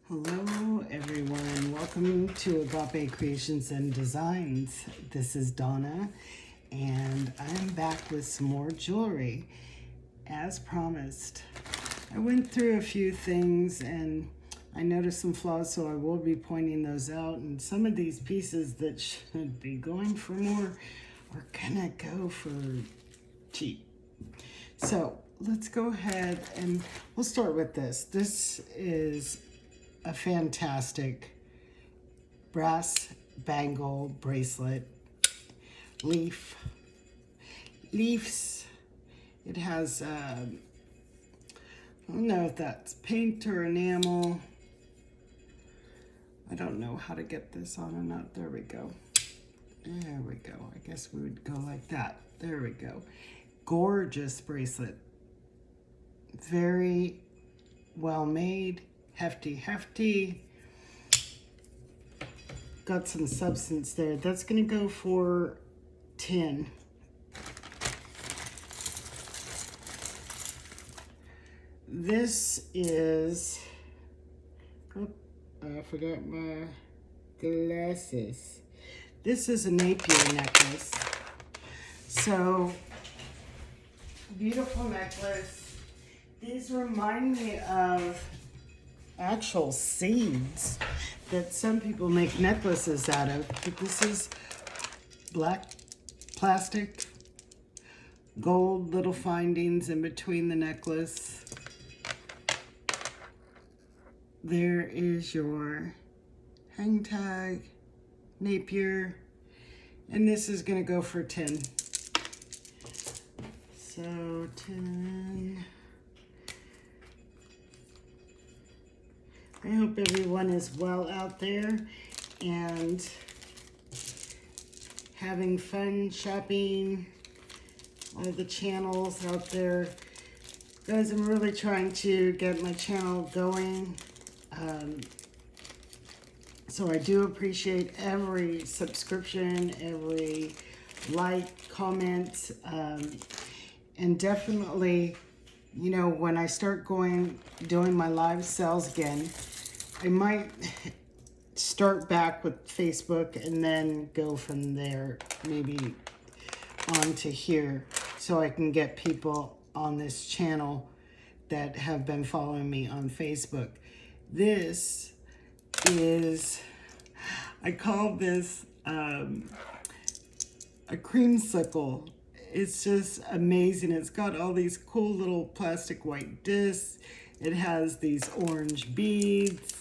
Hello everyone, welcome to Agape Creations and Designs. This is Donna and I'm back with some more jewelry as promised. I went through a few things and I noticed some flaws, so I will be pointing those out, and some of these pieces that should be going for more are gonna go for cheap. So let's go ahead and we'll start with this. This is a fantastic brass bangle bracelet, leaves. It has, I don't know if that's paint or enamel. I don't know how to get this on or not. There we go. There we go. I guess we would go like that. There we go. Gorgeous bracelet. Very well made. Hefty. Got some substance there. That's gonna go for 10. This is, oh, I forgot my glasses. This is a Napier necklace. So, beautiful necklace. These remind me of actual seeds that some people make necklaces out of, but this is black plastic, gold little findings in between the necklace. There is your hang tag, Napier, and this is going to go for 10. So 10. I hope everyone is well out there and having fun shopping, all the channels out there. Guys, I'm really trying to get my channel going. So I do appreciate every subscription, every like, comment, and definitely, you know, when I start doing my live sales again, I might start back with Facebook and then go from there, maybe on to here, so I can get people on this channel that have been following me on Facebook. This is, I call this a creamsicle. It's just amazing. It's got all these cool little plastic white discs. It has these orange beads.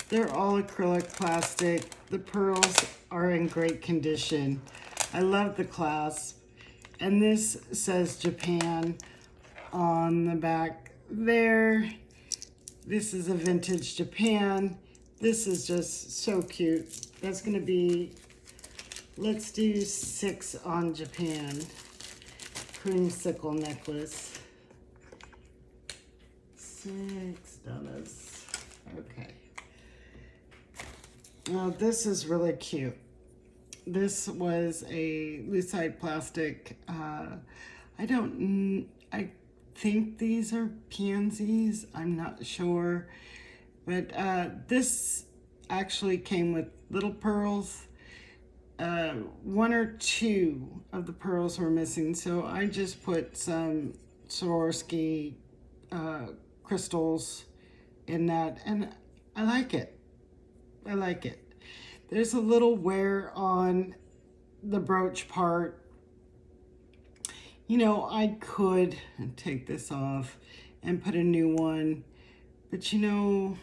They're all acrylic plastic. The pearls are in great condition. I love the clasp. And this says Japan on the back there. This is a vintage Japan. This is just so cute. That's gonna be, let's do 6 on Japan. Creamsicle necklace. $6. Okay. Now this is really cute. This was a lucite plastic. I think these are pansies. I'm not sure. But this actually came with little pearls. 1 or 2 of the pearls were missing, so I just put some Swarovski crystals in that, and I like it. I like it. There's a little wear on the brooch part. You know, I could take this off and put a new one, but you know,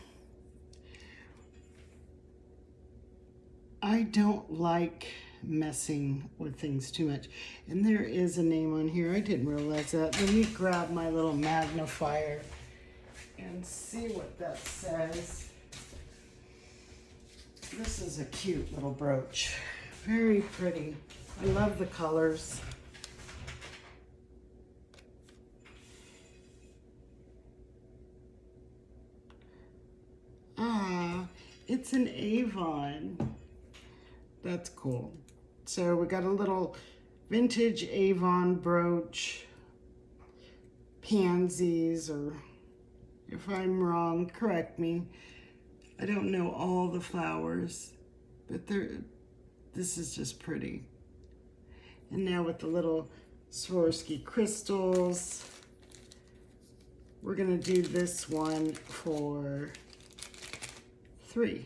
I don't like messing with things too much. And there is a name on here. I didn't realize that. Let me grab my little magnifier and see what that says. This is a cute little brooch. Very pretty. I love the colors. Ah, it's an Avon. That's cool. So we got a little vintage Avon brooch, pansies, or If I'm wrong, correct me. I don't know all the flowers, but this is just pretty. And now with the little Swarovski crystals, we're gonna do this one for 3.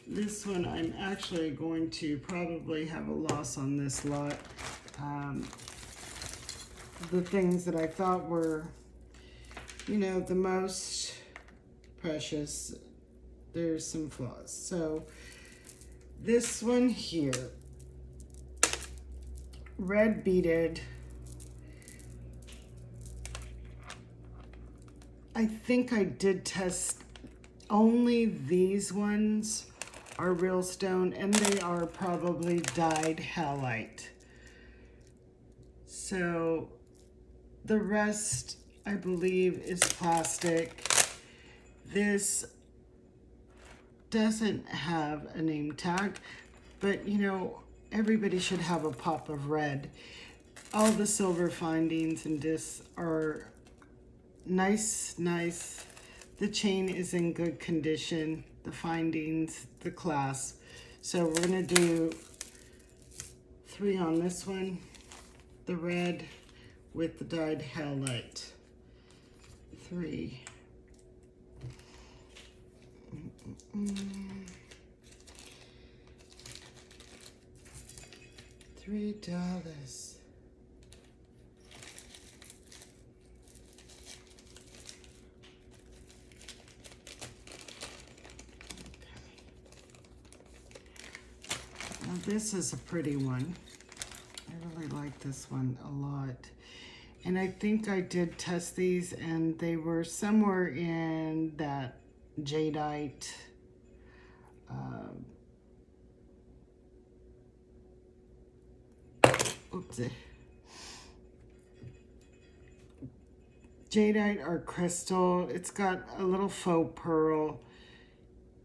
This one I'm actually going to probably have a loss on this lot. The things that I thought were, you know, the most precious, there's some flaws. So this one here, red beaded. I think I did test only these ones are real stone, and they are probably dyed halite. So the rest, I believe, is plastic. This doesn't have a name tag, but you know, everybody should have a pop of red. All the silver findings and discs are nice. The chain is in good condition, the findings, the clasp. So we're gonna do 3 on this one, the red with the dyed halite. 3. $3. Now this is a pretty one. I really like this one a lot. And I think I did test these and they were somewhere in that jadeite. Oopsie. Jadeite or crystal. It's got a little faux pearl.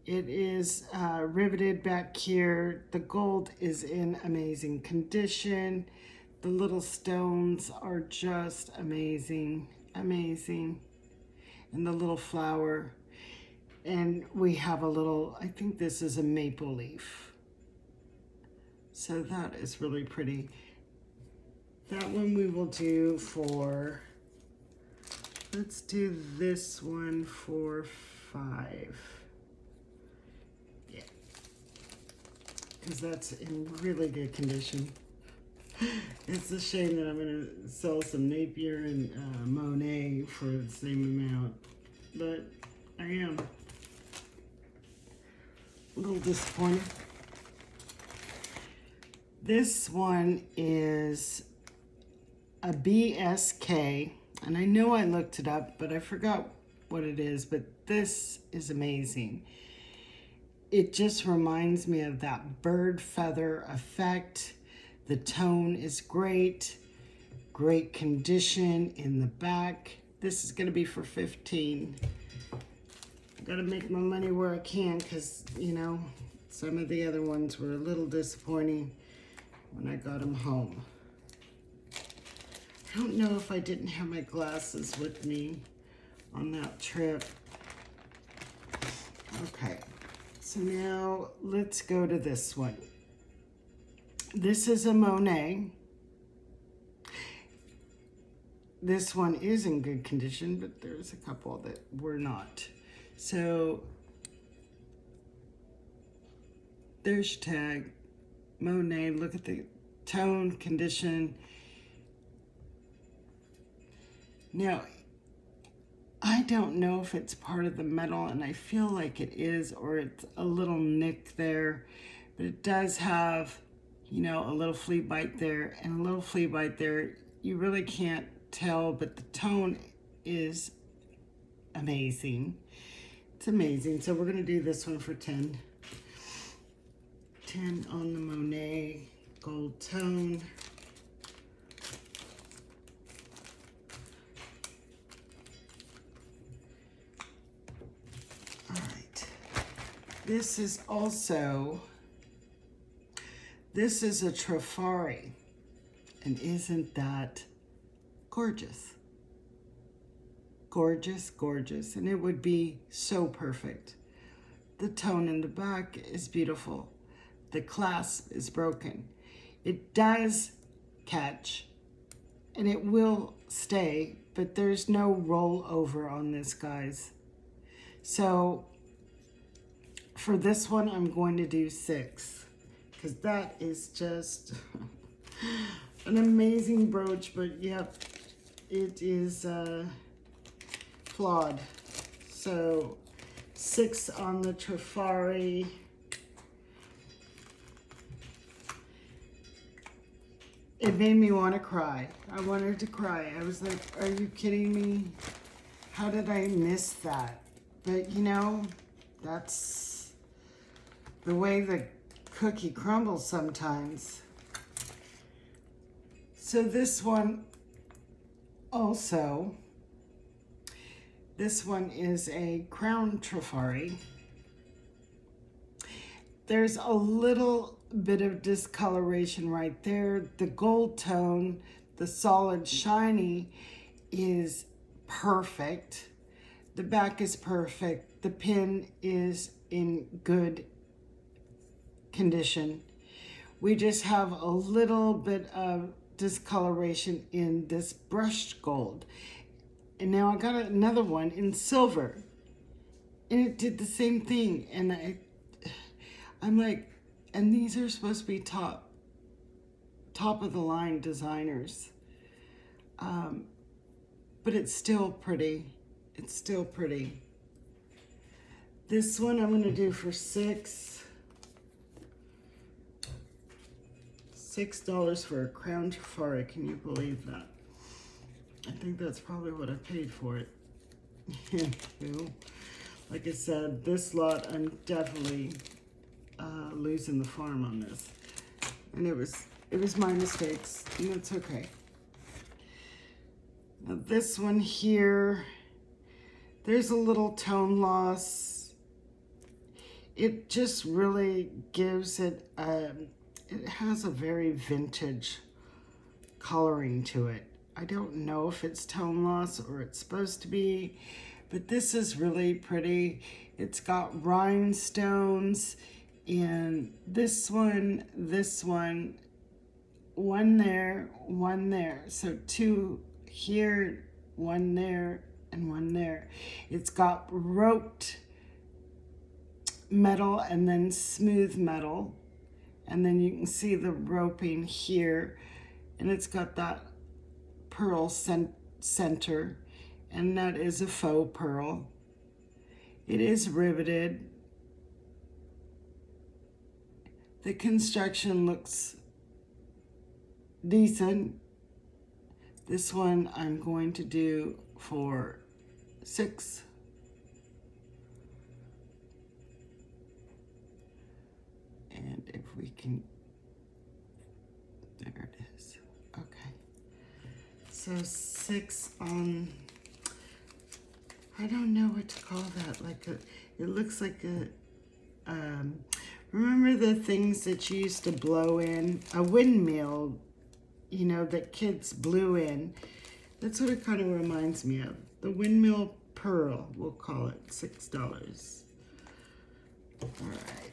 It is riveted back here. The gold is in amazing condition. The little stones are just amazing. And the little flower. And we have a little, I think this is a maple leaf. So that is really pretty. That one we will do for, let's do this one for 5. Yeah. Because that's in really good condition. It's a shame that I'm going to sell some Napier and Monet for the same amount. But I am a little disappointed. This one is a BSK, and I know I looked it up, but I forgot what it is, but this is amazing. It just reminds me of that bird feather effect. The tone is great condition in the back. This is gonna be for 15. I gotta make my money where I can because, you know, some of the other ones were a little disappointing when I got them home. I don't know if I didn't have my glasses with me on that trip. Okay, so now let's go to this one. This is a Monet. This one is in good condition, but there's a couple that were not. So there's your tag, Monet. Look at the tone, condition. Now, I don't know if it's part of the metal, and I feel like it is, or it's a little nick there, but it does have, you know, a little flea bite there and a little flea bite there. You really can't tell, but the tone is amazing. It's amazing. So we're gonna do this one for 10. 10 on the Monet gold tone. All right. This is also, this is a Trifari. And isn't that Gorgeous. Gorgeous, gorgeous. And it would be so perfect. The tone in the back is beautiful. The clasp is broken. It does catch and it will stay, but there's no rollover on this, guys. So for this one, I'm going to do 6 because that is just an amazing brooch, but yep, it is flawed. So 6 on the Trifari. It made me want to cry. I wanted to cry. I was like, are you kidding me? How did I miss that? But you know, that's the way the cookie crumbles sometimes. So this one also, this one is a Crown Trifari. There's a little bit of discoloration right there. The gold tone, the solid shiny is perfect. The back is perfect. The pin is in good condition. We just have a little bit of discoloration in this brushed gold. And now I got another one in silver. And it did the same thing. And I'm like, and these are supposed to be top of the line designers. But it's still pretty. It's still pretty. This one I'm gonna do for $6 for a Crown Trifari. Can you believe that? I think that's probably what I paid for it. Like I said, this lot, I'm definitely losing the farm on this. And it was my mistakes, and it's okay. Now this one here, there's a little tone loss. It just really gives it, it has a very vintage coloring to it. I don't know if it's tone loss or it's supposed to be, but this is really pretty. It's got rhinestones in this one, one there, one there. So 2 here, 1 there, and 1 there. It's got roped metal and then smooth metal. And then you can see the roping here. And it's got that pearl center. And that is a faux pearl. It is riveted. The construction looks decent. This one I'm going to do for $6. And if we can, there it is. Okay. So 6 on, I don't know what to call that. Like it looks like a, remember the things that you used to blow in? A windmill, you know, that kids blew in. That's what it kind of reminds me of. The windmill pearl, we'll call it $6. All right.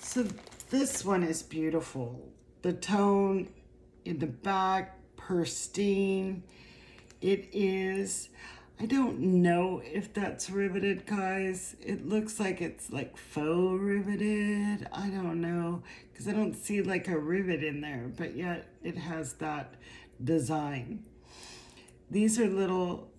So this one is beautiful. The tone in the back, pristine. It is, I don't know if that's riveted, guys. It looks like it's like faux riveted. I don't know, because I don't see like a rivet in there, but yet it has that design. These are little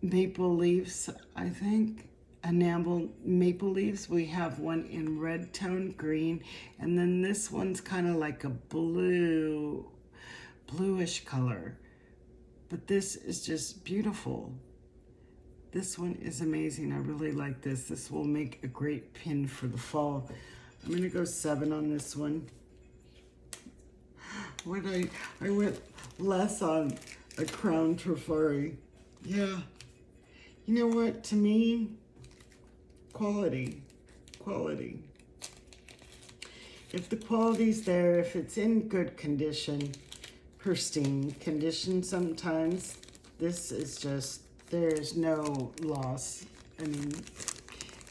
maple leaves, I think, enamel maple leaves. We have one in red tone green, and then this one's kind of like a bluish color. But this is just beautiful. This one is amazing. I really like this. This will make a great pin for the fall. I'm gonna go 7 on this one. What I went less on a Crown Trifari. Yeah. You know what? To me, quality. If the quality's there, if it's in good condition, pristine condition sometimes. This is just, there's no loss. I mean,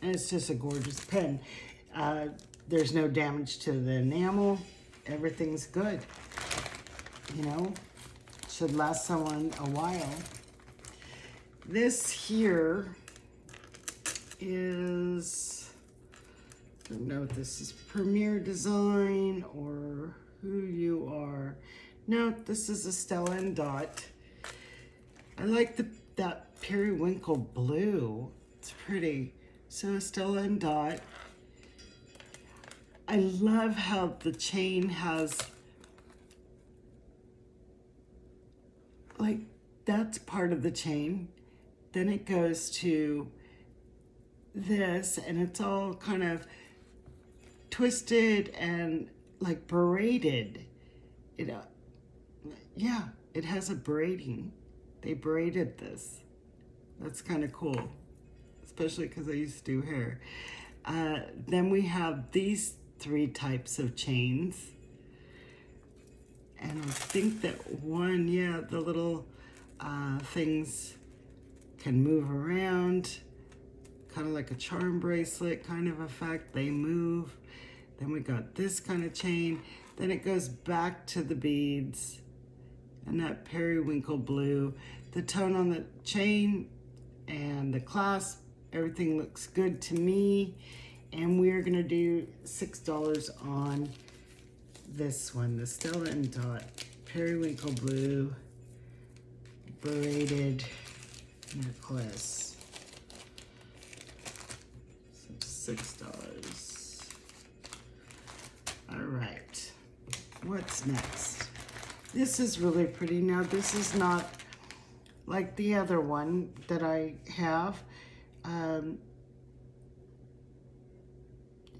and it's just a gorgeous pen. There's no damage to the enamel. Everything's good. You know, should last someone a while. This here is, I don't know if this is Premier Design or Who You Are. No, this is a Stella and Dot. I like that periwinkle blue. It's pretty. So Stella and Dot. I love how the chain has, like, that's part of the chain. Then it goes to this, and it's all kind of twisted and like braided. Yeah, it has a braiding. They braided this. That's kind of cool, especially because I used to do hair. Then we have these 3 types of chains. And I think that one, yeah, the little things can move around, kind of like a charm bracelet kind of effect. They move. Then we got this kind of chain. Then it goes back to the beads and that periwinkle blue. The tone on the chain and the clasp, everything looks good to me. And we're gonna do $6 on this one, the Stella and Dot periwinkle blue braided necklace. So $6. All right, what's next? This is really pretty. Now this is not like the other one that I have.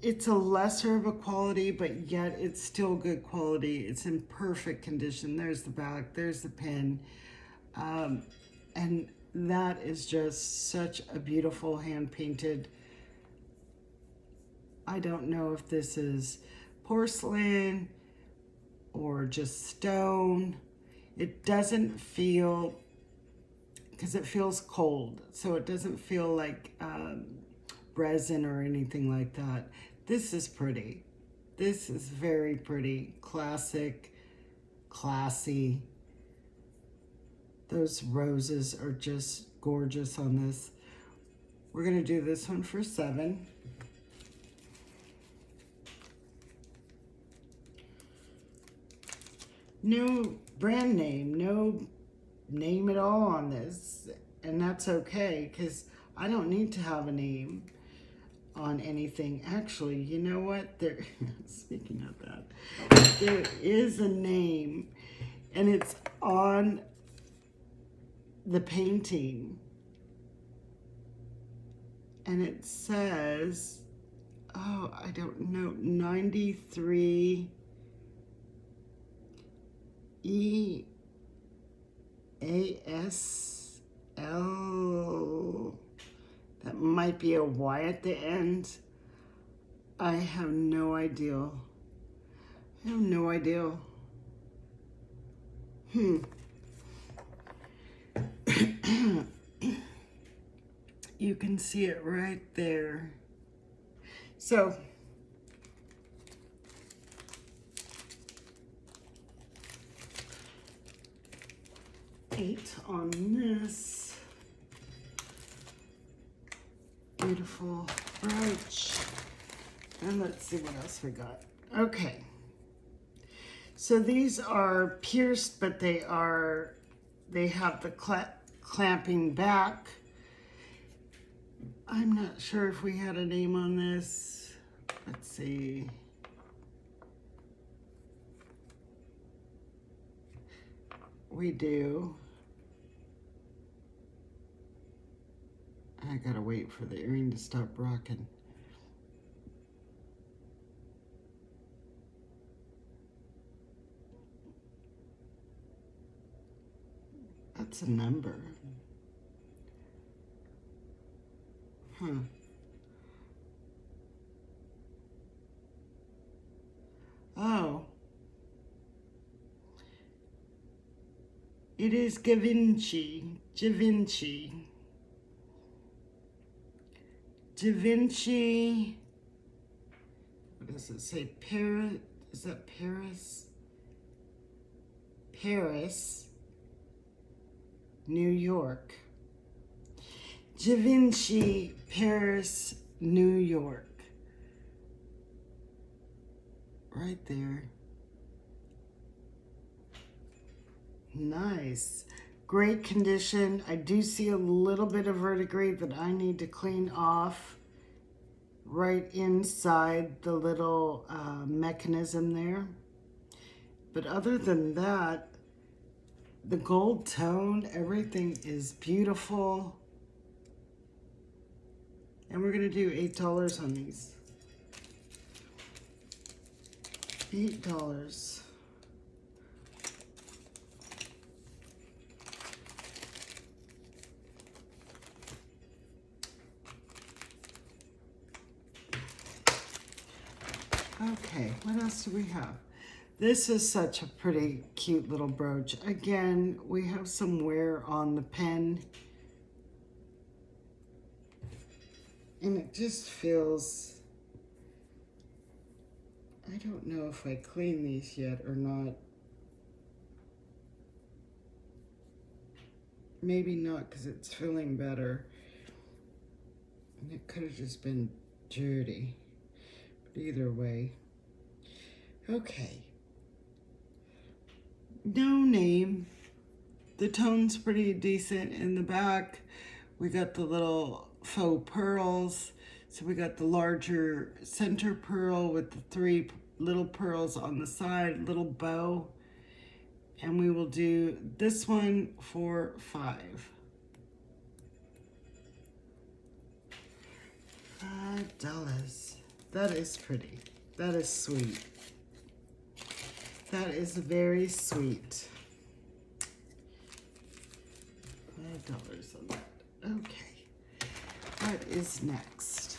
It's a lesser of a quality, but yet it's still good quality. It's in perfect condition. There's the back, there's the pin. And that is just such a beautiful hand-painted. I don't know if this is porcelain or just stone. It doesn't feel, because it feels cold, so it doesn't feel like resin or anything like that. This is pretty. This is very pretty. Classic, classy. Those roses are just gorgeous on this. We're gonna do this one for $7. No brand name, no name at all on this. And that's okay, because I don't need to have a name on anything. Actually, you know what? Speaking of that, there is a name, and it's on the painting. And it says, oh, I don't know, 93 EASL. That might be a Y at the end. I have no idea. I have no idea. You can see it right there. So, $8 on this. Beautiful brooch. And let's see what else we got. Okay. So these are pierced, but they have the clamping back. I'm not sure if we had a name on this. Let's see. We do. I gotta wait for the earring to stop rocking. That's a number. Oh. It is Givenchy. Givenchy. Givenchy. What does it say? Paris? Is that Paris? Paris, New York. Givenchy, Paris, New York. Right there. Nice. Great condition. I do see a little bit of verdigris that I need to clean off right inside the little mechanism there. But other than that, the gold tone, everything is beautiful. And we're going to do $8 on these. $8. Okay, what else do we have? This is such a pretty cute little brooch. Again, we have some wear on the pen. And it just feels, I don't know if I cleaned these yet or not. Maybe not, because it's feeling better. And it could have just been dirty. But either way. Okay. No name. The tone's pretty decent in the back. We got the little faux pearls. So we got the larger center pearl with the 3 little pearls on the side, little bow. And we will do this one for $5. $5. That is pretty. That is sweet. That is very sweet. $5 on that. Okay. What is next?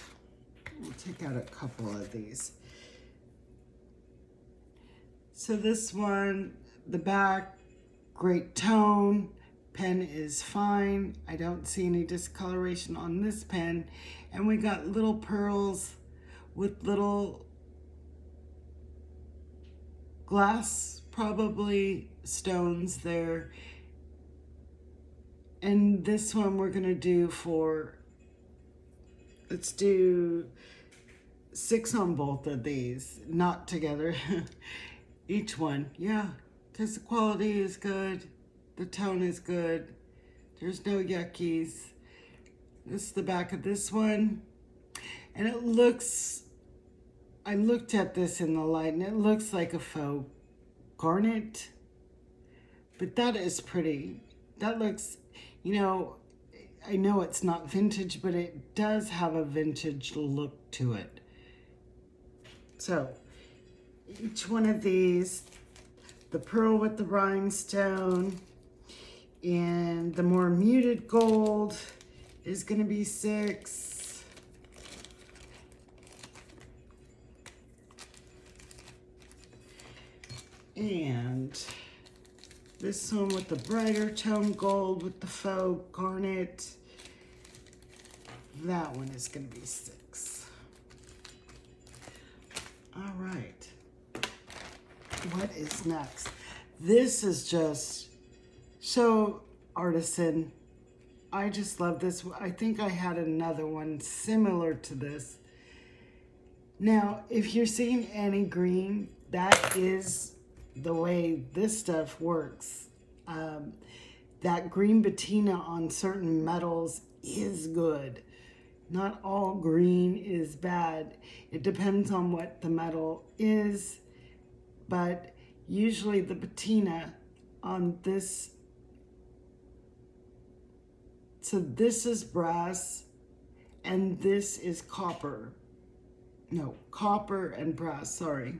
We'll take out a couple of these. So this one, the back, great tone. Pen is fine. I don't see any discoloration on this pen. And we got little pearls with little glass, probably stones there. And this one we're gonna do for, let's do 6 on both of these, not together. Each one, yeah, because the quality is good, the tone is good, there's no yuckies. This is the back of this one, and it looks, I looked at this in the light, and it looks like a faux garnet, but that is pretty. That looks, you know, I know it's not vintage, but it does have a vintage look to it. So, each one of these, the pearl with the rhinestone and the more muted gold is going to be $6. And this one with the brighter tone gold with the faux garnet, that one is going to be $6. All right. What is next? This is just so artisan. I just love this. I think I had another one similar to this. Now, if you're seeing any green, that is the way this stuff works. That green patina on certain metals is good. Not all green is bad. It depends on what the metal is, but usually the patina on this, so this is brass and this is copper. No, copper and brass, sorry.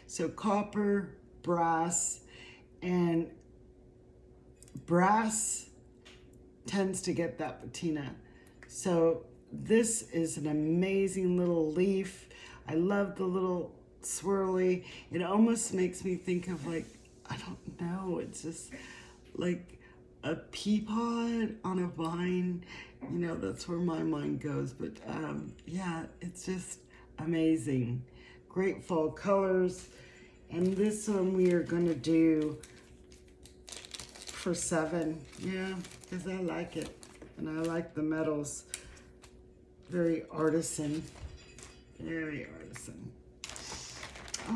So copper, brass, and brass tends to get that patina. So this is an amazing little leaf. I love the little swirly. It almost makes me think of, like, I don't know, it's just like a pea pod on a vine. You know, that's where my mind goes. But yeah, it's just amazing. Great fall colors. And this one we are going to do for 7. Yeah, because I like it. And I like the metals. Very artisan. Very artisan.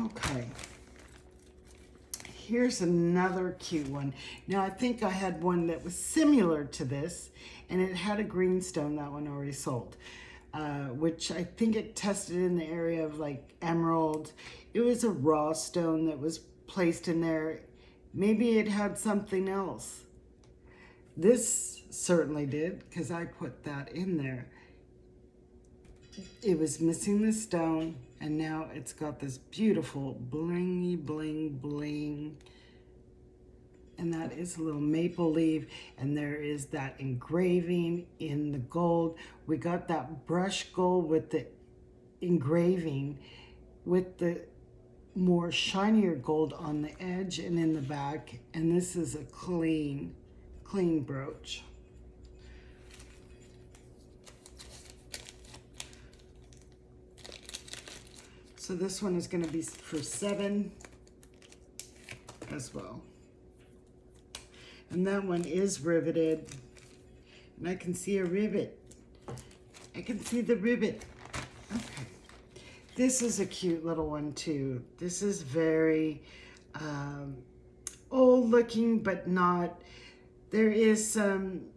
Okay. Here's another cute one. Now, I think I had one that was similar to this, and it had a green stone. That one already sold, which I think it tested in the area of like emerald. It was a raw stone that was placed in there. Maybe it had something else. This certainly did, because I put that in there. It was missing the stone, and now it's got this beautiful blingy bling bling. And that is a little maple leaf, and there is that engraving in the gold. We got that brush gold with the engraving with the more shinier gold on the edge and in the back. And this is a clean brooch. So this one is going to be for 7 as well. And that one is riveted. And I can see a rivet. I can see the rivet. Okay. This is a cute little one too. This is very old looking, but not. There is some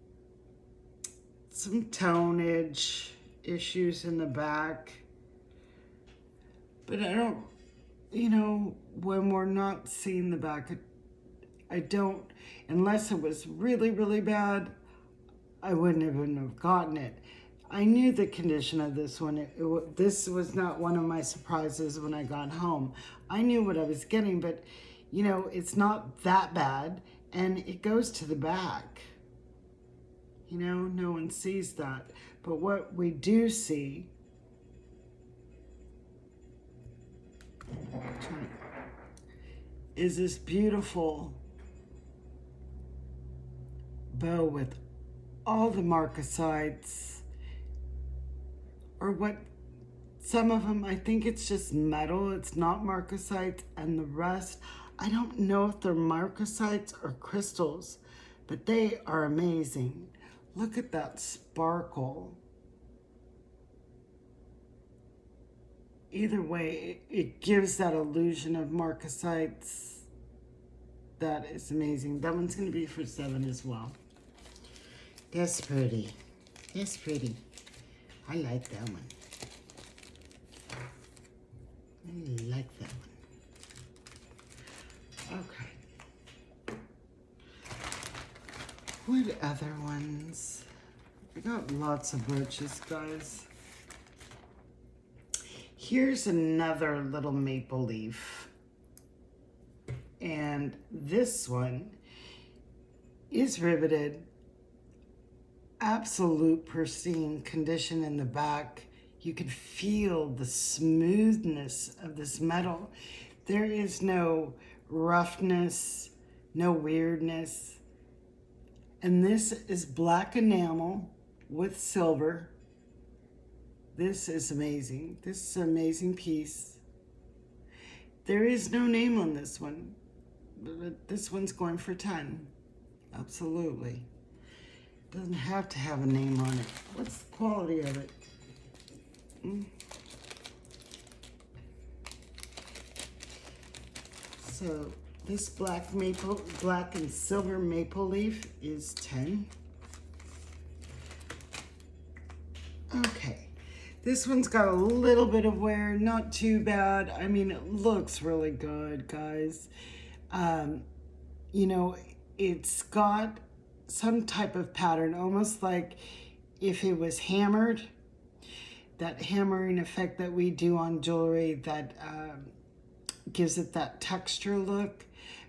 tonnage issues in the back. But I don't, you know, when we're not seeing the back, I don't, unless it was really, really bad, I wouldn't even have gotten it. I knew the condition of this one. This was not one of my surprises when I got home. I knew what I was getting, but, you know, it's not that bad, and it goes to the back. You know, no one sees that. But what we do see is this beautiful bow with all the marcasites, or what some of them, I think it's just metal, it's not marcasites, and the rest, I don't know if they're marcasites or crystals, but they are amazing. Look at that sparkle. Either way, it gives that illusion of marcasites. That is amazing. That one's going to be for 7 as well. That's pretty. That's pretty. I like that one. I like that one. Okay. What other ones? I got lots of brooches, guys. Here's another little maple leaf. And this one is riveted. Absolute pristine condition in the back. You can feel the smoothness of this metal. There is no roughness, no weirdness. And this is black enamel with silver. This is amazing. This is an amazing piece. There is no name on this one, but this one's going for 10. Absolutely. Doesn't have to have a name on it. What's the quality of it? So this black and silver maple leaf is 10. Okay. This one's got a little bit of wear, not too bad. I mean, it looks really good, guys. You know, it's got some type of pattern, almost like if it was hammered. That hammering effect that we do on jewelry that gives it that texture look.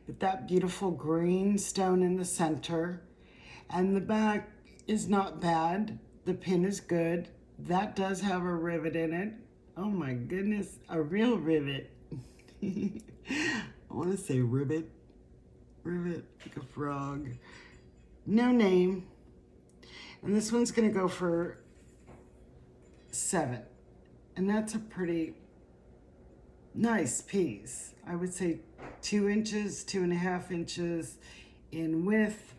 With that beautiful green stone in the center. And the back is not bad. The pin is good. That does have a rivet in it. Oh my goodness, a real rivet. I want to say ribbit. Rivet, like a frog. no name. And this one's gonna go for 7. And that's a pretty nice piece. I would say 2 inches, 2.5 inches in width,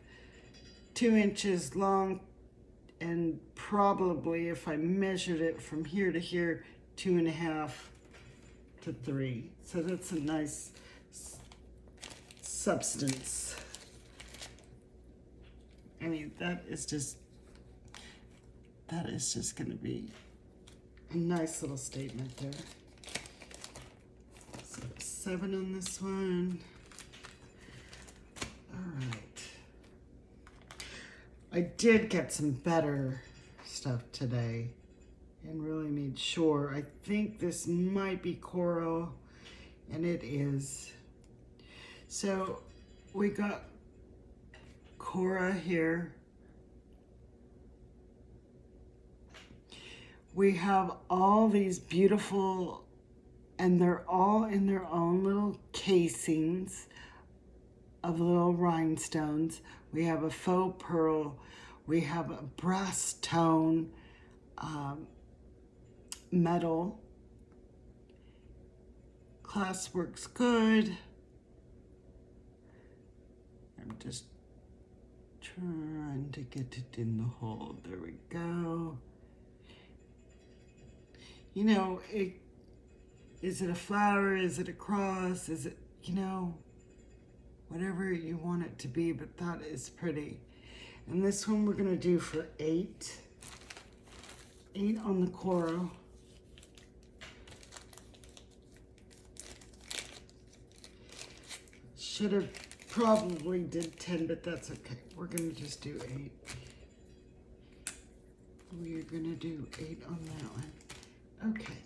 2 inches long, and probably if I measured it from here to here, 2.5 to 3. So that's a nice substance. I mean, that is just gonna be a nice little statement there. So 7 on this one. All right. I did get some better stuff today and really made sure. I think this might be coral, and it is. So we got Cora here. We have all these beautiful, and they're all in their own little casings of little rhinestones. We have a faux pearl. We have a brass tone metal. Clasp works good. I'm just trying to get it in the hole. There we go. You know, is it a flower? Is it a cross? Is it, you know, whatever you want it to be, but that is pretty. And this one we're gonna do for 8. 8 on the coral. Should have probably did 10, but that's okay. We're gonna just do 8. We're gonna do 8 on that one. Okay.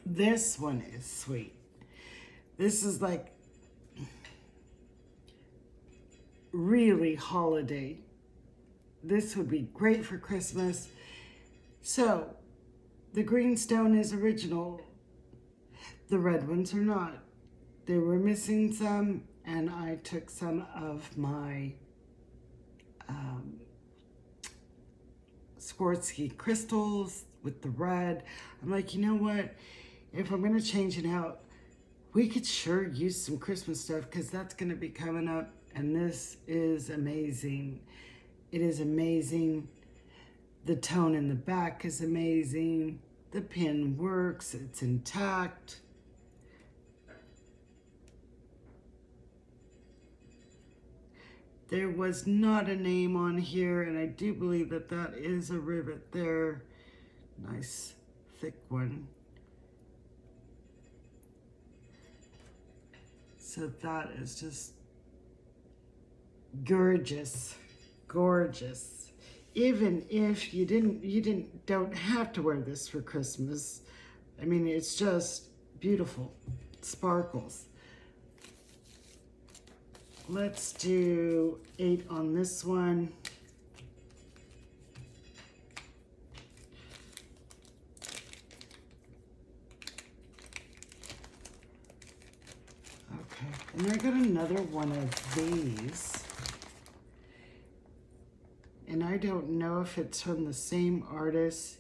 This one is sweet. This is like really holiday. This would be great for Christmas. So, the green stone is original. The red ones are not. They were missing some, and I took some of my Swarovski crystals with the red. I'm like, you know what? If I'm gonna change it out, we could sure use some Christmas stuff, because that's gonna be coming up, and this is amazing. It is amazing. The tone in the back is amazing. The pin works, it's intact. There was not a name on here, and I do believe that that is a rivet there. Nice thick one. So that is just gorgeous, gorgeous. Even if you don't have to wear this for Christmas. I mean, it's just beautiful. It sparkles. Let's do 8 on this one. Okay, and I got another one of these. And I don't know if it's from the same artist.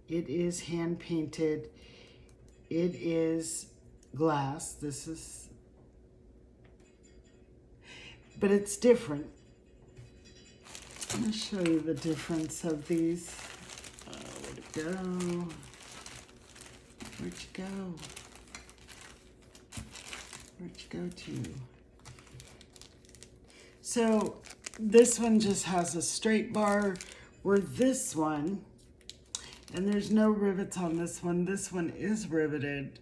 It is hand painted. It is glass. This is, but it's different. I'm gonna show you the difference of these. Where'd it go? Where'd you go? Where'd you go to? So this one just has a straight bar, where this one, and there's no rivets on this one is riveted.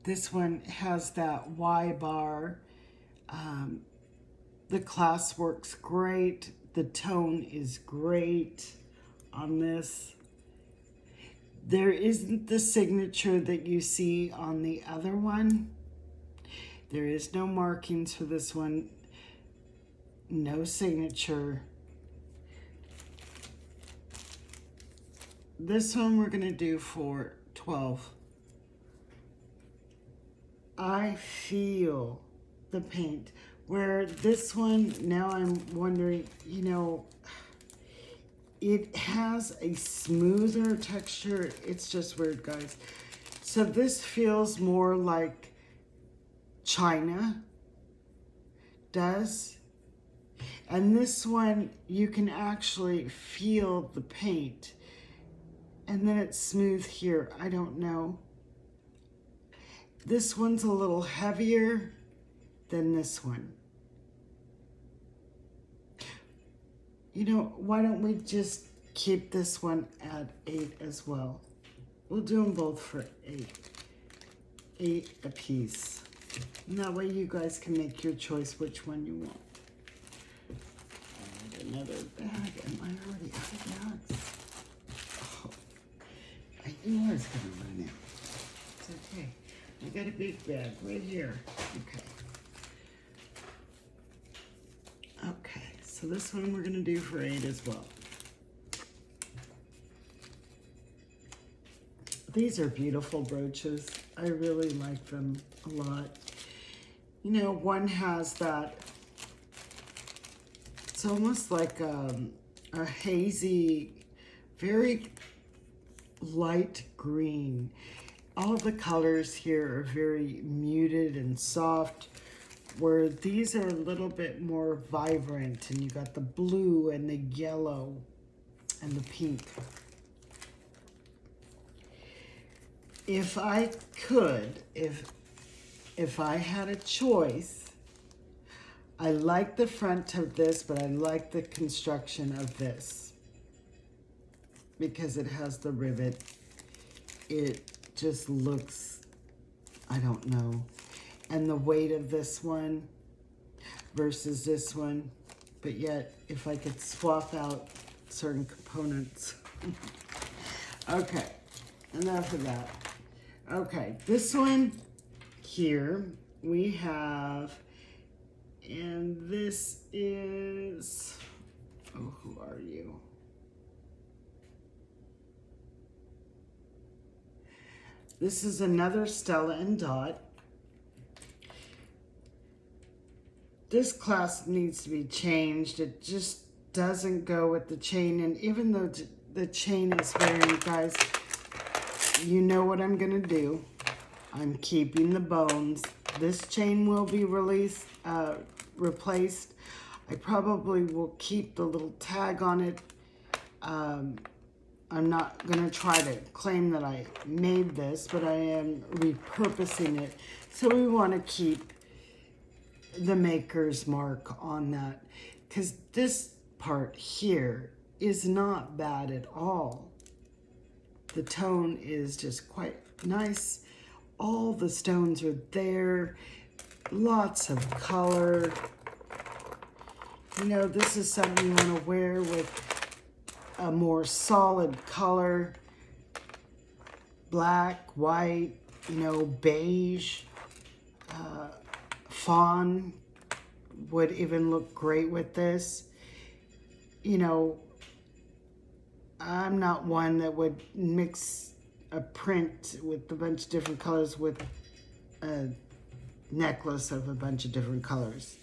This one has that Y bar. The clasp works great. The tone is great on this. There isn't the signature that you see on the other one. There is no markings for this one. No signature. This one we're gonna do for 12. I feel the paint. Where this one, now I'm wondering, you know, it has a smoother texture. It's just weird, guys. So this feels more like China does. And this one, you can actually feel the paint. And then it's smooth here. I don't know. This one's a little heavier than this one. You know, why don't we just keep this one at 8 as well? We'll do them both for 8. 8 a piece. And that way you guys can make your choice which one you want. And another bag. Am I already out of bags? Oh, I knew I was going to run out. It's okay. I got a big bag right here. Okay. Okay, so this one we're going to do for 8 as well. These are beautiful brooches. I really like them a lot. You know, one has that, it's almost like a hazy, very light green. All of the colors here are very muted and soft, where these are a little bit more vibrant, and you got the blue and the yellow and the pink. If I could, if I had a choice, I like the front of this, but I like the construction of this because it has the rivet. It just looks, I don't know. And the weight of this one versus this one, but yet if I could swap out certain components. Okay, enough of that. Okay, this one here we have, and this is, oh, who are you? This is another Stella and Dot. This clasp needs to be changed. It just doesn't go with the chain, and even though the chain is wearing, guys, you know what I'm gonna do. I'm keeping the bones. This chain will be replaced. I probably will keep the little tag on it. I'm not gonna try to claim that I made this, but I am repurposing it. So we wanna keep the maker's mark on that, because this part here is not bad at all. The tone is just quite nice. All the stones are there. Lots of color. You know, this is something you want to wear with a more solid color. Black, white, you know, beige, fawn would even look great with this. You know, I'm not one that would mix a print with a bunch of different colors with a necklace of a bunch of different colors.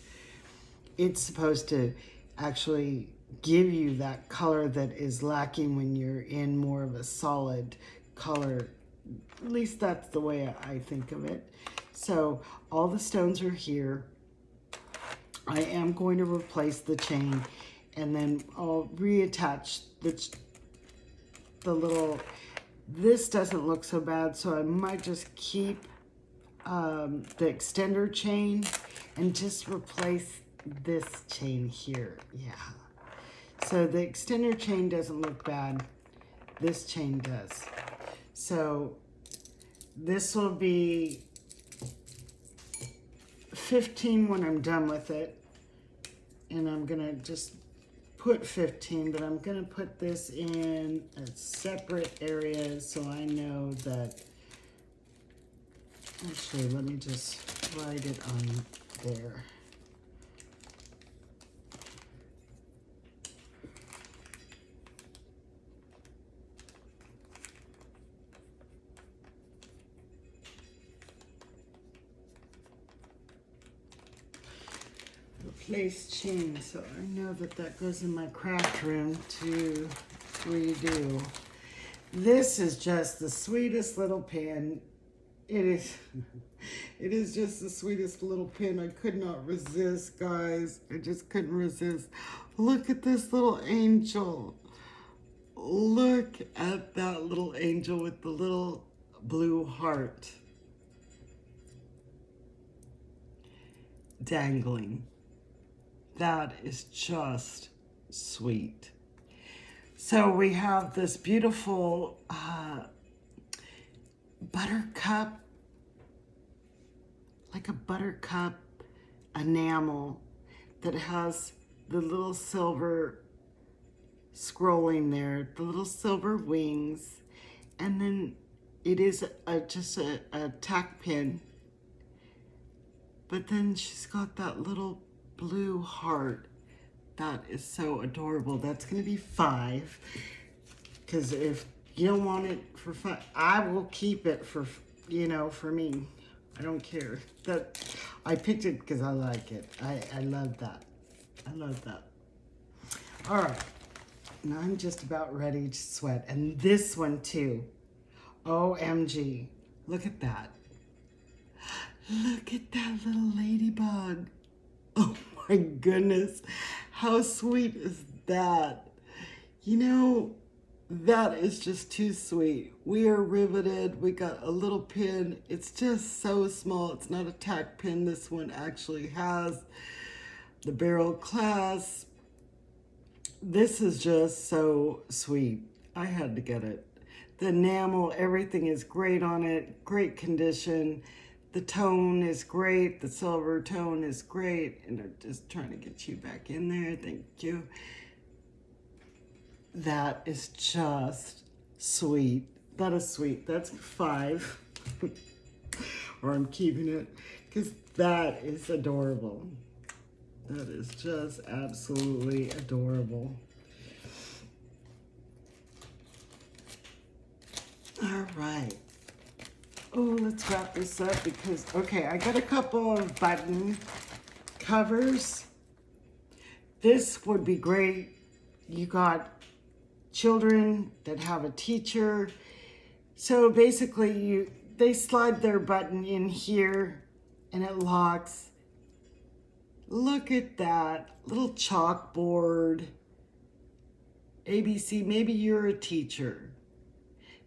It's supposed to actually give you that color that is lacking when you're in more of a solid color. At least that's the way I think of it. So all the stones are here. I am going to replace the chain, and then I'll reattach the little, this doesn't look so bad, so I might just keep the extender chain and just replace this chain here. Yeah. So the extender chain doesn't look bad. This chain does. So this will be 15 when I'm done with it. And I'm gonna just put 15, but I'm gonna put this in a separate area so I know that, actually, let me just write it on there. place chain, so I know that that goes in my craft room to redo. This is just the sweetest little pin. It is, it is just the sweetest little pin. I could not resist, guys. I just couldn't resist. Look at this little angel. Look at that little angel with the little blue heart dangling. That is just sweet. So we have this beautiful buttercup, like a buttercup enamel that has the little silver scrolling there, the little silver wings, and then it is just a tack pin. But then she's got that little blue heart. That is so adorable. That's gonna be $5, because if you don't want it for $5, I will keep it for, you know, for me. I don't care. That I picked it because I like it. I love that. I love that. All right, now I'm just about ready to sweat. And this one too. OMG, look at that. Look at that little ladybug. Oh my goodness, how sweet is that? You know, that is just too sweet. We are riveted. We got a little pin. It's just so small. It's not a tack pin. This one actually has the barrel clasp. This is just so sweet. I had to get it. The enamel, everything is great on it. Great condition. The tone is great. The silver tone is great. And I'm just trying to get you back in there. Thank you. That is just sweet. That is sweet. That's $5. Or I'm keeping it because that is adorable. That is just absolutely adorable. All right. Oh, let's wrap this up because, okay, I got a couple of button covers. This would be great. You got children that have a teacher. So basically they slide their button in here and it locks. Look at that little chalkboard. ABC, maybe you're a teacher.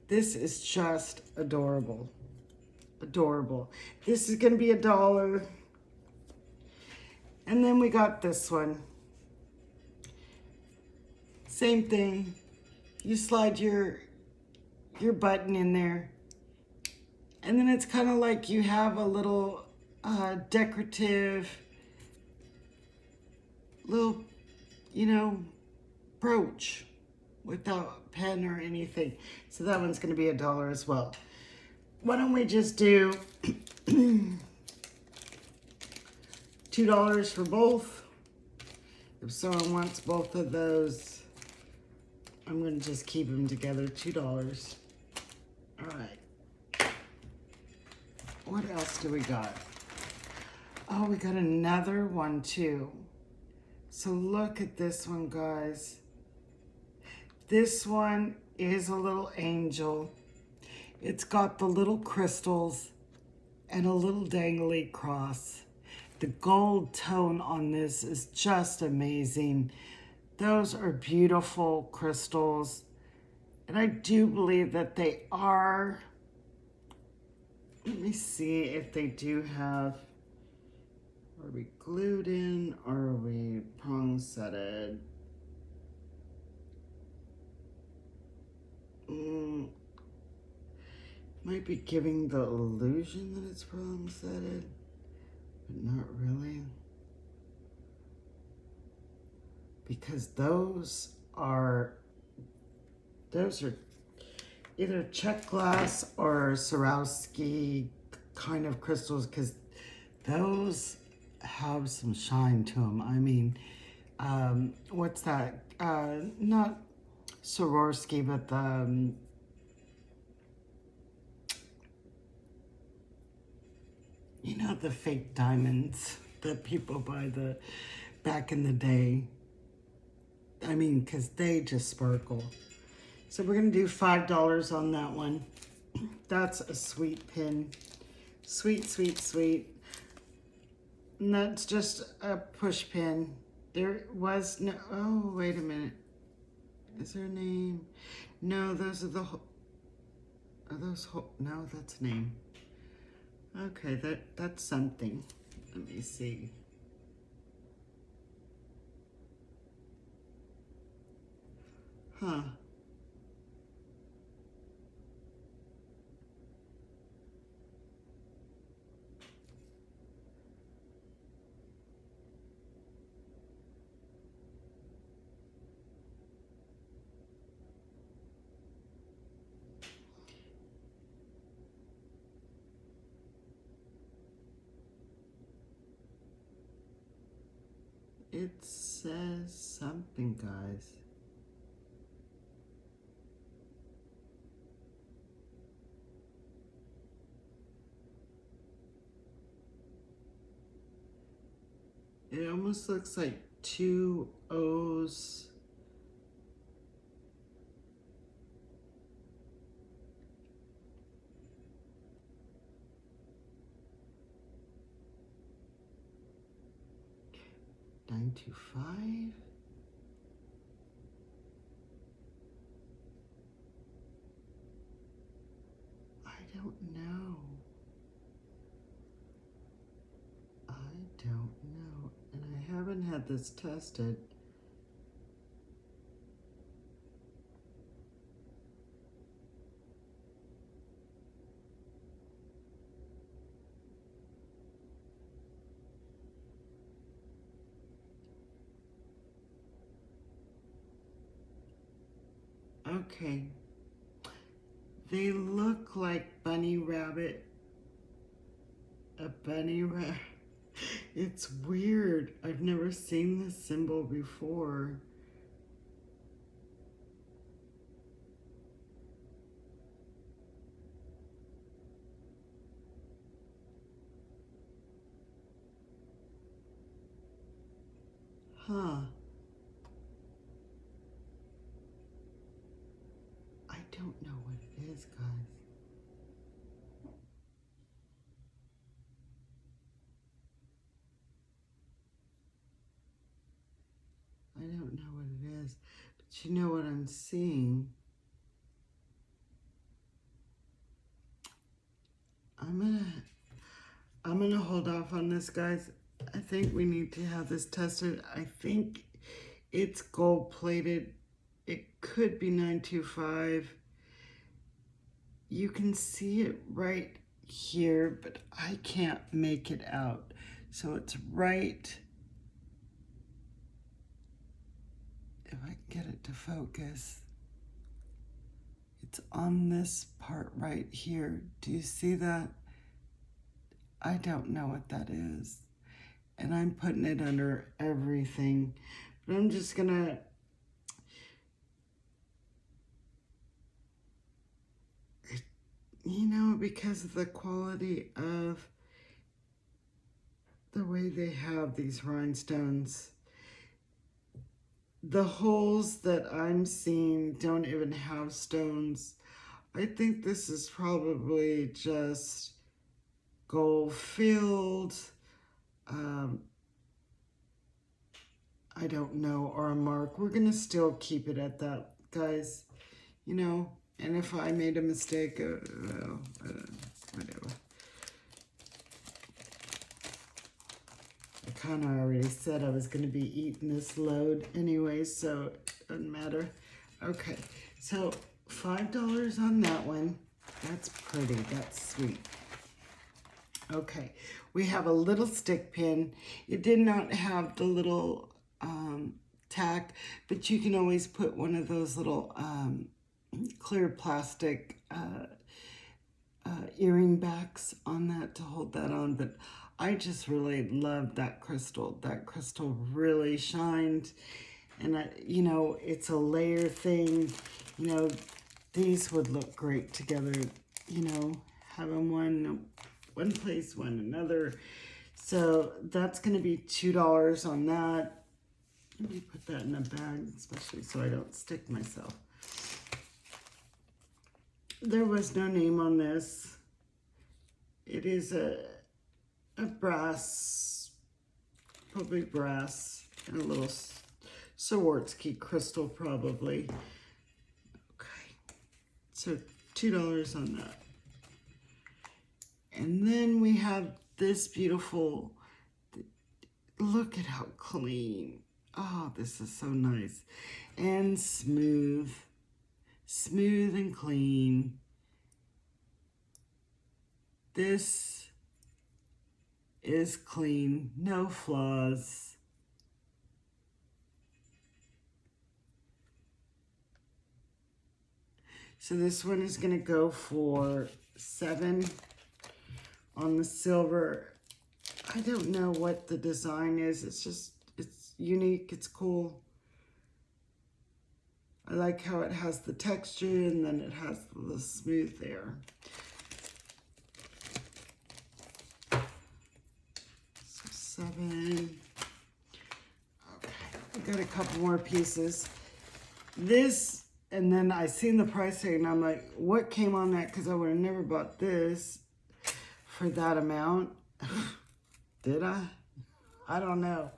This is just adorable. Adorable. This is going to be $1. And then we got this one. Same thing. You slide your button in there. And then it's kind of like you have a little decorative little, you know, brooch without pen or anything. So that one's going to be $1 as well. Why don't we just do $2 for both? If someone wants both of those, I'm going to just keep them together, $2. All right. What else do we got? Oh, we got another one too. So look at this one, guys. This one is a little angel. It's got the little crystals and a little dangly cross. The gold tone on this is just amazing. Those are beautiful crystals. And I do believe that they are, let me see if they do have, are we glued in or are we prong setted? Might be giving the illusion that it's prong setted, but not really. Because those are either check glass or Swarovski kind of crystals, because those have some shine to them. I mean, what's that? Not Swarovski, but the you know, the fake diamonds that people buy, the back in the day. I mean, because they just sparkle. So we're going to do $5 on that one. That's a sweet pin. Sweet, sweet, sweet. And that's just a push pin. There was no... Oh, wait a minute. Is there a name? No, those are the... Are those... No, that's a name. Okay, that's something. Let me see. Huh. It says something, guys. It almost looks like two O's. $925. I don't know. I don't know. And I haven't had this tested. Okay. They look like bunny rabbit. A bunny rabbit. It's weird. I've never seen this symbol before. Huh. I don't know what it is, guys. I don't know what it is, but you know what I'm seeing? I'm gonna hold off on this, guys. I think we need to have this tested. I think it's gold plated. It could be 925. You can see it right here, but I can't make it out. So it's right, if I can get it to focus, it's on this part right here. Do you see that? I don't know what that is. And I'm putting it under everything. But I'm just gonna, you know, because of the quality of the way they have these rhinestones, the holes that I'm seeing don't even have stones. I think this is probably just gold filled. I don't know, or a mark. We're gonna still keep it at that, guys. You know, and if I made a mistake, well, whatever. I kind of already said I was going to be eating this load anyway, so it doesn't matter. Okay, so $5 on that one. That's pretty. That's sweet. Okay, we have a little stick pin. It did not have the little tack, but you can always put one of those little clear plastic earring backs on that to hold that on. But I just really loved that crystal. That crystal really shined. And, you know, it's a layer thing. You know, these would look great together, you know, having one place, one another. So that's going to be $2 on that. Let me put that in a bag, especially so I don't stick myself. There was no name on this. It is a brass, probably brass, and a little Swarovski crystal probably. Okay, so $2 on that. And then we have this beautiful, look at how clean. Oh, this is so nice. And smooth. Smooth and clean. This is clean, no flaws. So this one is gonna go for $7 on the silver. I don't know what the design is. It's unique, it's cool. I like how it has the texture and then it has the smooth there. So 7. Okay, I got a couple more pieces. This, and then I seen the price tag and I'm like, what came on that? Because I would have never bought this for that amount. Did I? I don't know.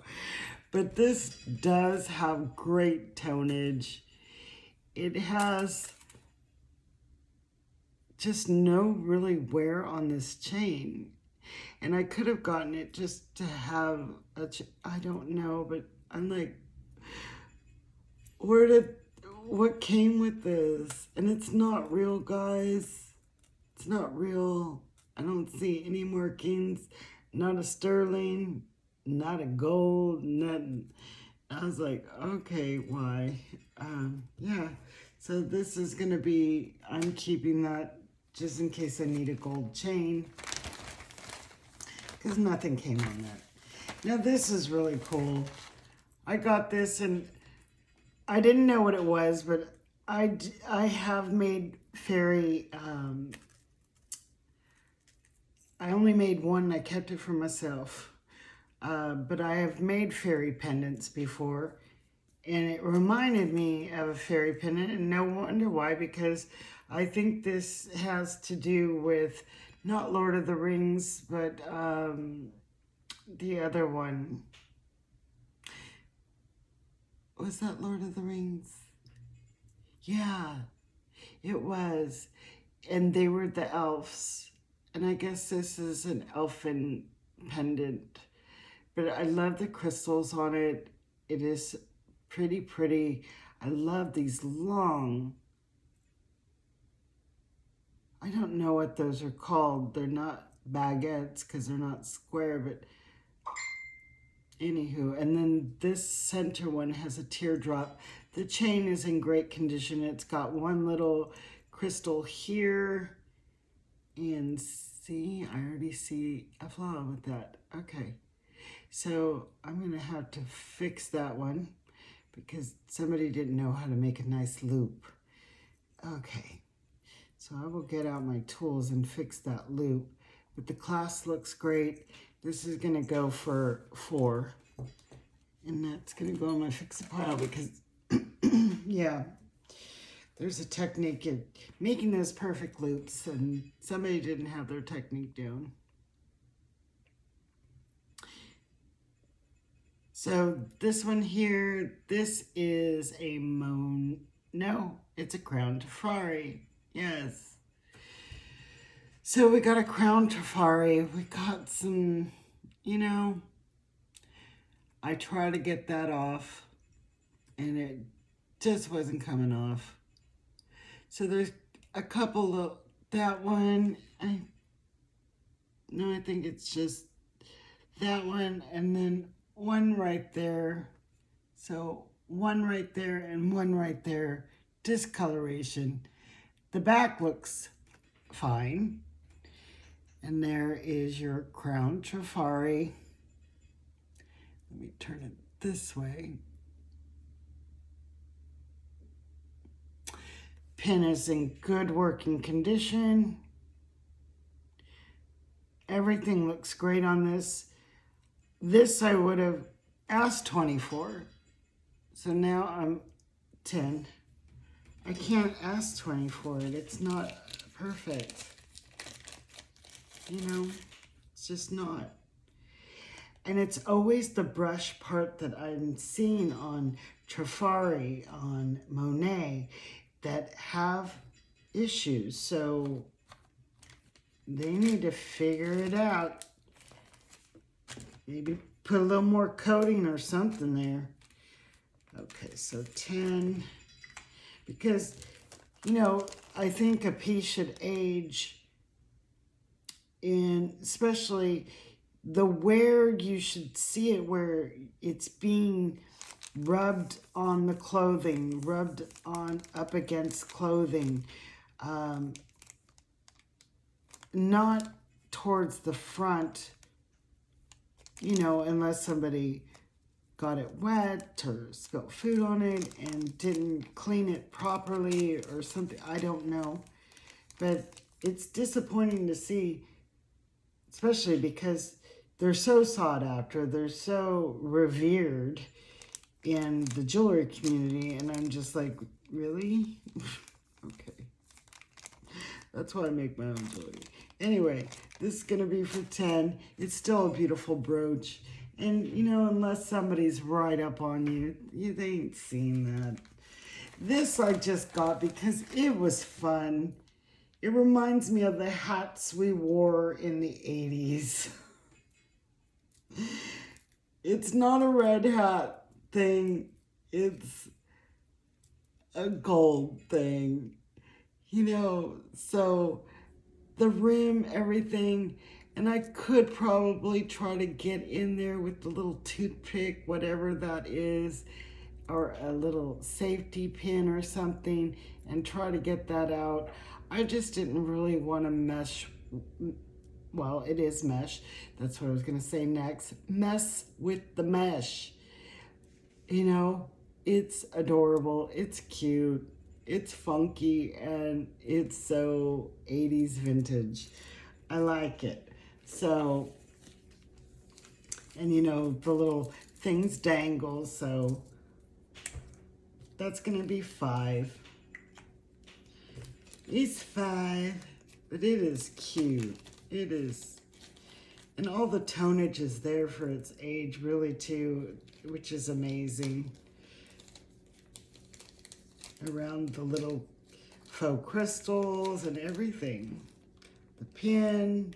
But this does have great tonnage. It has just no really wear on this chain. And I could have gotten it just to have I don't know, but I'm like, what came with this? And it's not real, guys. It's not real. I don't see any markings, not a sterling, not a gold, nothing. I was like, okay, why? Yeah, so this is gonna be, I'm keeping that just in case I need a gold chain, because nothing came on that. Now this is really cool. I got this and I didn't know what it was, but I have made fairy, I only made one and I kept it for myself. But I have made fairy pendants before, and it reminded me of a fairy pendant, and no wonder why, because I think this has to do with not Lord of the Rings, but the other one. Was that Lord of the Rings? Yeah, it was. And they were the elves. And I guess this is an elfin pendant. But I love the crystals on it. It is pretty, pretty. I love these long, I don't know what those are called. They're not baguettes because they're not square, but anywho. And then this center one has a teardrop. The chain is in great condition. It's got one little crystal here. And see, I already see a flaw with that. Okay. So I'm going to have to fix that one because somebody didn't know how to make a nice loop. Okay, so I will get out my tools and fix that loop. But the clasp looks great. This is going to go for $4. And that's going to go in my fix-it pile because, yeah, there's a technique in making those perfect loops and somebody didn't have their technique down. So this one here, this is a no, it's a crown tafari. Yes. So we got a crown tafari. We got some, I tried to get that off and it just wasn't coming off. So there's a couple of, that one, I think it's just that one and then one right there. So one right there and one right there. Discoloration. The back looks fine. And there is your crown tafari. Let me turn it this way. Pin is in good working condition. Everything looks great on this. This I would have asked 20 for, So now I'm 10. I can't ask 20 for it. It's not perfect. You know, it's just not. And it's always the brush part that I'm seeing on Trifari, on Monet, that have issues. So they need to figure it out. Maybe put a little more coating or something there. Okay, so 10. Because, you know, I think a piece should age in, especially the wear, you should see it where it's being rubbed on the clothing, rubbed on up against clothing. Not towards the front, you know, unless somebody got it wet or spilled food on it and didn't clean it properly or something. I don't know. But it's disappointing to see, especially because they're so sought after. They're so revered in the jewelry community. And I'm just like, really? Okay. That's why I make my own jewelry. Anyway, this is going to be for 10. It's still a beautiful brooch. And, you know, unless somebody's right up on you, they ain't seen that. This I just got because it was fun. It reminds me of the hats we wore in the 80s. It's not a red hat thing. It's a gold thing. You know, so the rim, everything. And I could probably try to get in there with the little toothpick, whatever that is, or a little safety pin or something, and try to get that out. I just didn't really want to mesh. Well, it is mesh. That's what I was going to say next. Mess with the mesh. You know, it's adorable. It's cute. It's funky. And it's so 80s vintage. I like it. So, and you know, the little things dangle, so that's going to be 5. It's 5, but it is cute. It is. And all the tonnage is there for its age, really, too, which is amazing. Around the little faux crystals and everything. The pin.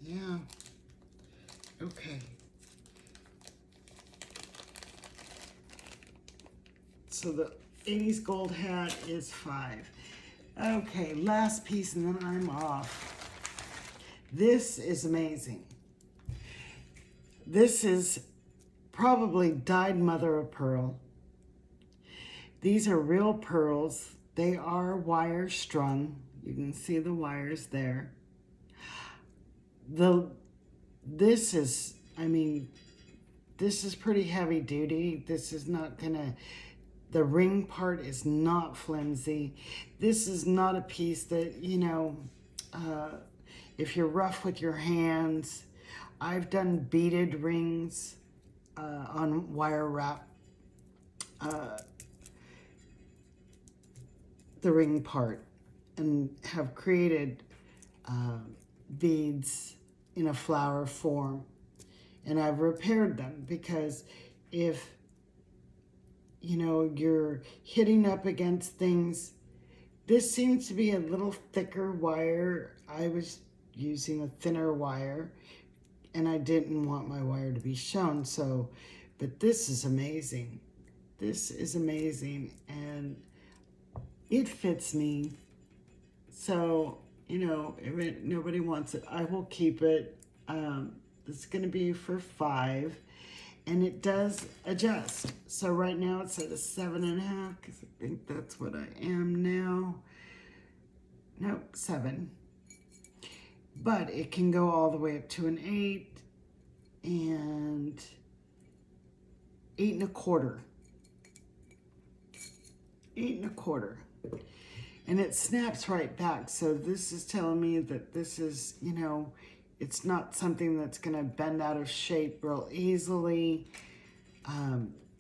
Yeah. Okay. So the 80s gold hat is 5. Okay, last piece and then I'm off. This is amazing. This is probably dyed mother of pearl. These are real pearls. They are wire strung. You can see the wires there. This is, I mean, this is pretty heavy duty. This is not gonna, the ring part is not flimsy. This is not a piece that, you know, if you're rough with your hands. I've done beaded rings on wire wrap. The ring part, and have created beads in a flower form, and I've repaired them because if you know you're hitting up against things, this seems to be a little thicker wire. I was using a thinner wire and I didn't want my wire to be shown, so but this is amazing. This is amazing and it fits me. So, you know, if nobody wants it, I will keep it. It's going to be for 5. And it does adjust. So right now it's at a 7.5, because I think that's what I am now. Nope, 7. But it can go all the way up to an 8 and 8.25. 8.25. And it snaps right back. So this is telling me that this is, you know, it's not something that's going to bend out of shape real easily.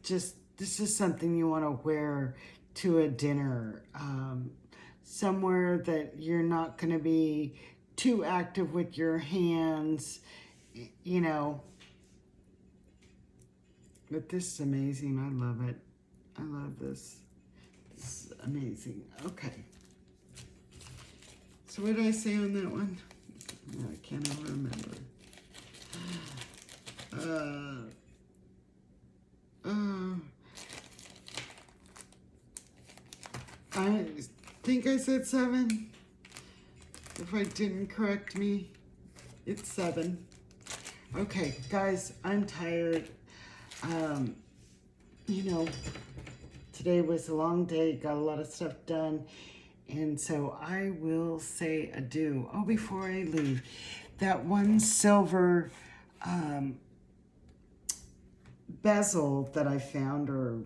this is something you want to wear to a dinner, somewhere that you're not going to be too active with your hands, you know. But this is amazing. I love it. I love this. This is amazing. Okay. So what did I say on that one? I can't even remember. I think I said 7. If I didn't correct me, it's 7. Okay, guys, I'm tired. You know, today was a long day, got a lot of stuff done, and so I will say adieu. Oh, before I leave, that one silver bezel that I found, or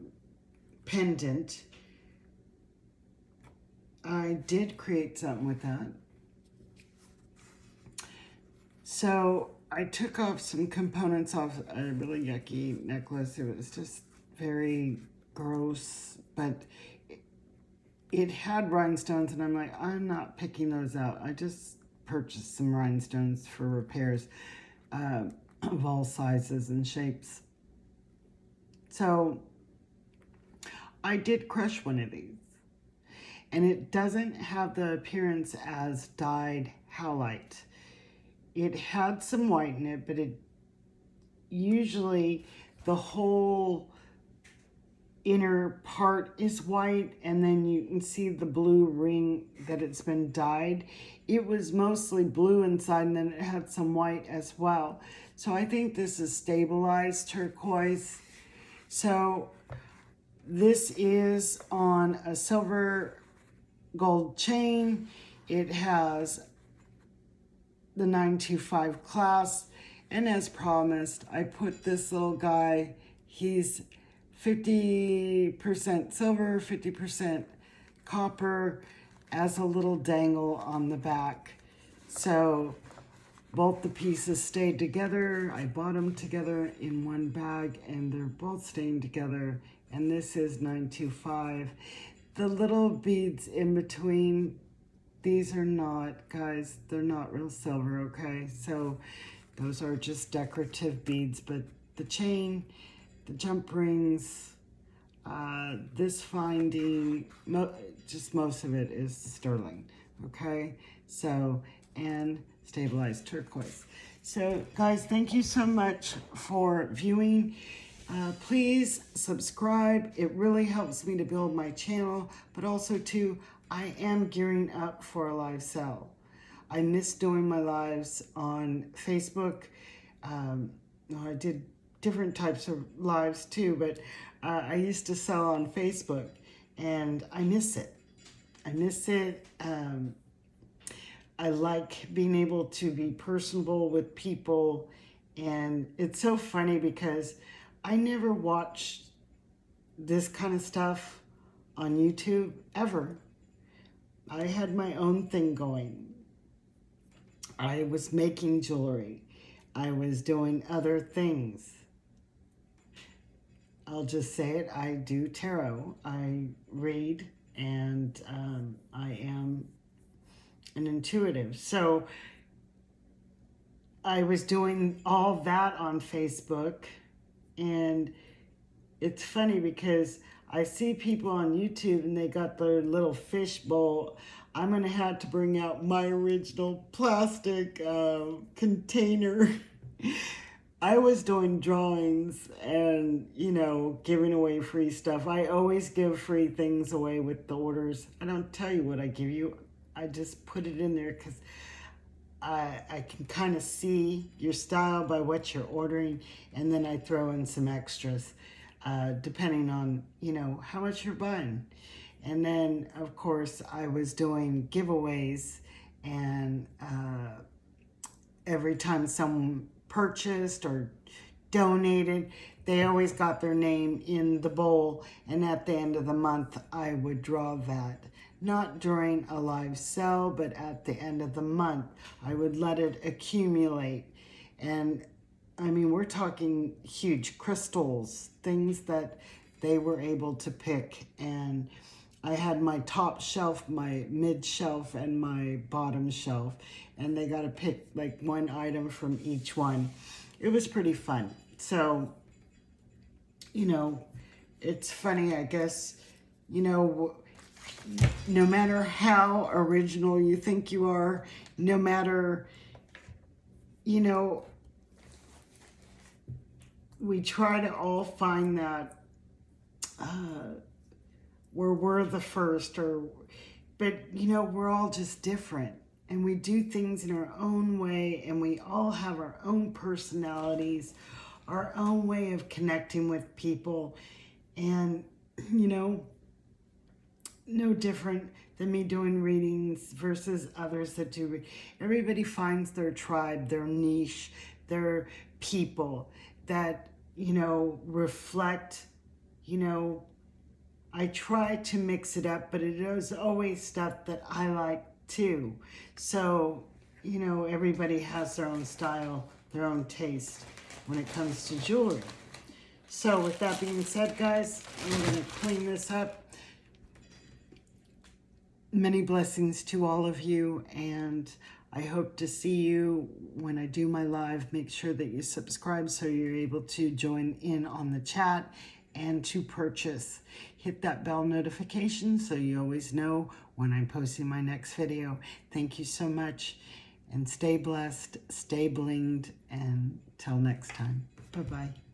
pendant, I did create something with that. So I took off some components off a really yucky necklace. It was just very gross, but it had rhinestones, and I'm like, I'm not picking those out. I just purchased some rhinestones for repairs of all sizes and shapes. So I did crush one of these, and it doesn't have the appearance as dyed howlite. It had some white in it, but it usually the whole inner part is white, and then you can see the blue ring that it's been dyed. It was mostly blue inside, and then it had some white as well. So I think this is stabilized turquoise. So this is on a silver gold chain. It has the 925 clasp, and as promised, I put this little guy, he's 50% silver, 50% copper, as a little dangle on the back. So both the pieces stayed together. I bought them together in one bag, and they're both staying together, and this is 925. The little beads in between, these are not, guys, they're not real silver, okay? So those are just decorative beads, but the chain, the jump rings, this finding, just most of it is sterling, okay? So, and stabilized turquoise. So guys, thank you so much for viewing. Please subscribe. It really helps me to build my channel, but also too, I am gearing up for a live sale. I miss doing my lives on Facebook. I did different types of lives too, but I used to sell on Facebook, and I miss it. I miss it. I like being able to be personable with people, and it's so funny because I never watched this kind of stuff on YouTube, ever. I had my own thing going. I was making jewelry. I was doing other things. I'll just say it, I do tarot. I read, and I am an intuitive. So I was doing all that on Facebook, and it's funny because I see people on YouTube and they got their little fish bowl. I'm gonna have to bring out my original plastic container. I was doing drawings and, you know, giving away free stuff. I always give free things away with the orders. I don't tell you what I give you. I just put it in there because I can kind of see your style by what you're ordering, and then I throw in some extras depending on, you know, how much you're buying. And then, of course, I was doing giveaways, and every time someone purchased or donated, they always got their name in the bowl, and at the end of the month, I would draw that. Not during a live sale, but at the end of the month, I would let it accumulate. And I mean, we're talking huge crystals, things that they were able to pick. And I had my top shelf, my mid shelf, and my bottom shelf. And they got to pick like one item from each one. It was pretty fun. So, you know, it's funny, I guess, you know, no matter how original you think you are, no matter, you know, we try to all find that where we're the first, but you know, we're all just different, and we do things in our own way, and we all have our own personalities, our own way of connecting with people, and you know, no different than me doing readings versus others that do. Everybody finds their tribe, their niche, their people that, you know, reflect, you know, I try to mix it up, but it is always stuff that I like too. So, you know, everybody has their own style, their own taste when it comes to jewelry. So with that being said, guys, I'm going to clean this up. Many blessings to all of you, and I hope to see you when I do my live. Make sure that you subscribe so you're able to join in on the chat and to purchase. Hit that bell notification so you always know when I'm posting my next video. Thank you so much, and stay blessed, stay blinged, and till next time. Bye-bye.